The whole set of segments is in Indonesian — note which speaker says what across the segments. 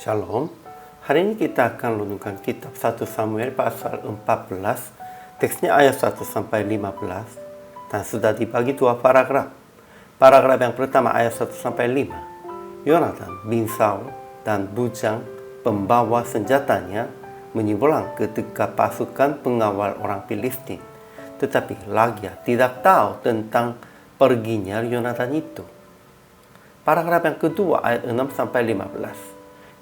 Speaker 1: Shalom. Hari ini kita akan renungkan kitab 1 Samuel pasal 14. Teksnya ayat 1 sampai 15 dan sudah dibagi dua paragraf. Paragraf yang pertama ayat 1 sampai 5. Yonatan bin Saul dan bujang pembawa senjatanya menyeberang ke dekat pasukan pengawal orang Filistin. Tetapi Lagya tidak tahu tentang perginya Yonatan itu. Paragraf yang kedua ayat 6 sampai 15.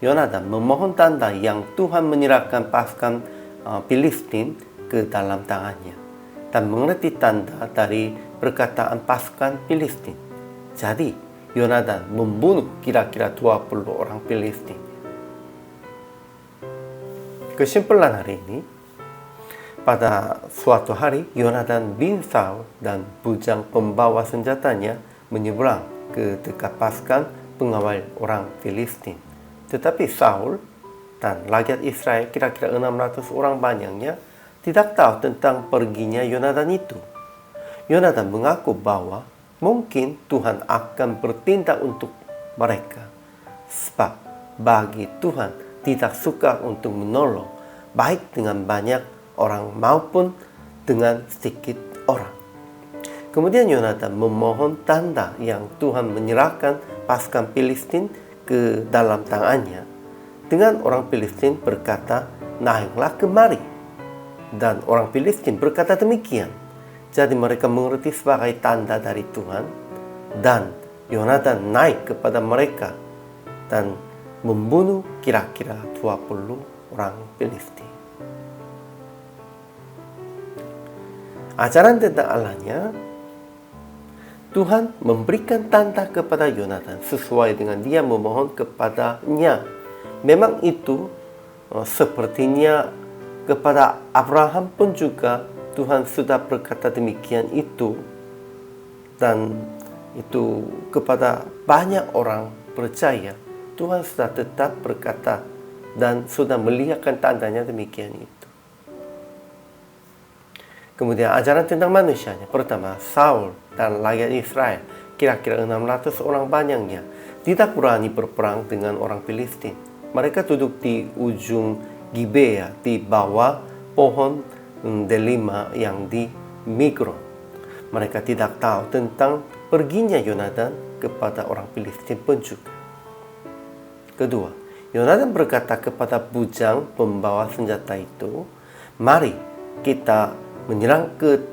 Speaker 1: Yonatan memohon tanda yang Tuhan menyerahkan pasukan Filistin ke dalam tangannya dan mengerti tanda dari perkataan pasukan Filistin. Jadi Yonatan membunuh kira-kira 20 orang Filistin. Kesimpulan hari ini, pada suatu hari Yonatan bin Saul dan bujang pembawa senjatanya menyeberang ke dekat pasukan pengawal orang Filistin. Tetapi Saul dan rakyat Israel kira-kira 600 orang banyaknya tidak tahu tentang perginya Yonatan itu. Yonatan mengaku bahwa mungkin Tuhan akan bertindak untuk mereka. Sebab bagi Tuhan tidak suka untuk menolong baik dengan banyak orang maupun dengan sedikit orang. Kemudian Yonatan memohon tanda yang Tuhan menyerahkan pasukan Filistin ke dalam tangannya. Dengan orang Filistin berkata, naiklah kemari. Dan orang Filistin berkata demikian. Jadi mereka mengerti sebagai tanda dari Tuhan. Dan Yonatan naik kepada mereka dan membunuh kira-kira 20 orang Filistin. Ajaran tentang Allahnya, Tuhan memberikan tanda kepada Yonatan sesuai dengan dia memohon kepadanya. Memang itu sepertinya kepada Abraham pun juga Tuhan sudah berkata demikian itu. Dan itu kepada banyak orang percaya Tuhan sudah tetap berkata dan sudah melihatkan tandanya demikian itu. Kemudian ajaran tentang manusianya. Pertama, Saul dan rakyat Israel, kira-kira 600 orang banyaknya, tidak berani berperang dengan orang Filistin. Mereka duduk di ujung Gibea di bawah pohon delima yang di Migron. Mereka tidak tahu tentang perginya Yonatan kepada orang Filistin pun juga. Kedua, Yonatan berkata kepada bujang pembawa senjata itu, mari kita menyerang ke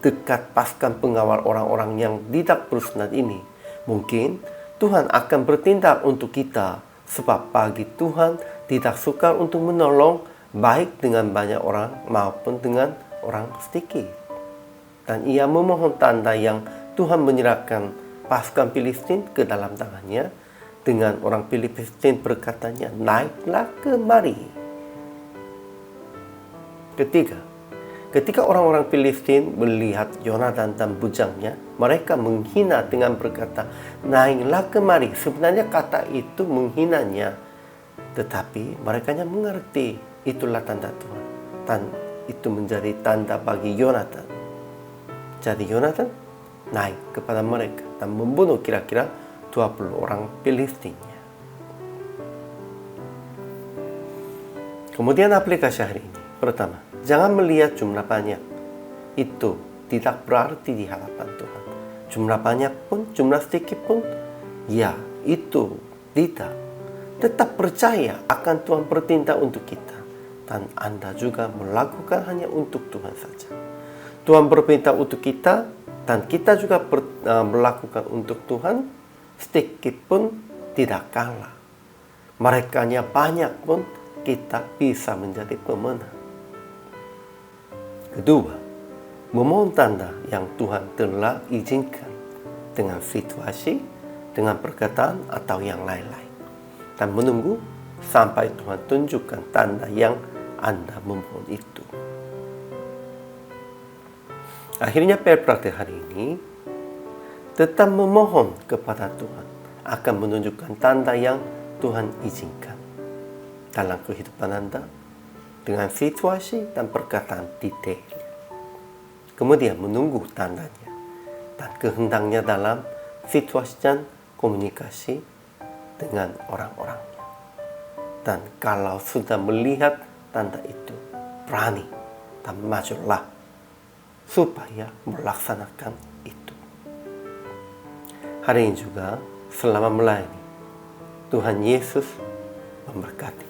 Speaker 1: dekat pasukan pengawal orang-orang yang tidak bersunat ini. Mungkin Tuhan akan bertindak untuk kita, sebab bagi Tuhan tidak suka untuk menolong baik dengan banyak orang maupun dengan orang sedikit. Dan ia memohon tanda yang Tuhan menyerahkan pasukan Filistin ke dalam tangannya. Dengan orang Filistin berkatanya, naiklah kemari. Ketiga, ketika orang-orang Filistin melihat Yonatan dan bujangnya, mereka menghina dengan berkata, naiklah kemari. Sebenarnya kata itu menghinanya, tetapi mereka mengerti itulah tanda Tuhan. Dan itu menjadi tanda bagi Yonatan. Jadi Yonatan naik kepada mereka dan membunuh kira-kira 20 orang Filistinnya. Kemudian aplikasi hari ini. Pertama, jangan melihat jumlah banyak. Itu tidak berarti di hadapan Tuhan. Jumlah banyak pun, jumlah sedikit pun, ya itu tidak. Tetap percaya akan Tuhan bertindak untuk kita. Dan Anda juga melakukan hanya untuk Tuhan saja. Tuhan bertindak untuk kita dan kita juga melakukan untuk Tuhan. Sedikit pun tidak kalah. Merekanya banyak pun kita bisa menjadi pemenang. Kedua, memohon tanda yang Tuhan telah izinkan dengan situasi, dengan perkataan atau yang lain-lain. Dan menunggu sampai Tuhan tunjukkan tanda yang Anda memohon itu. Akhirnya praktik hari ini, tetap memohon kepada Tuhan akan menunjukkan tanda yang Tuhan izinkan dalam kehidupan Anda dengan situasi dan perkataan detail. Kemudian menunggu tandanya dan kehendaknya dalam situasi dan komunikasi dengan orang-orangnya. Dan kalau sudah melihat tanda itu, berani dan majulah supaya melaksanakan itu. Hari ini juga selama melayani, Tuhan Yesus memberkati.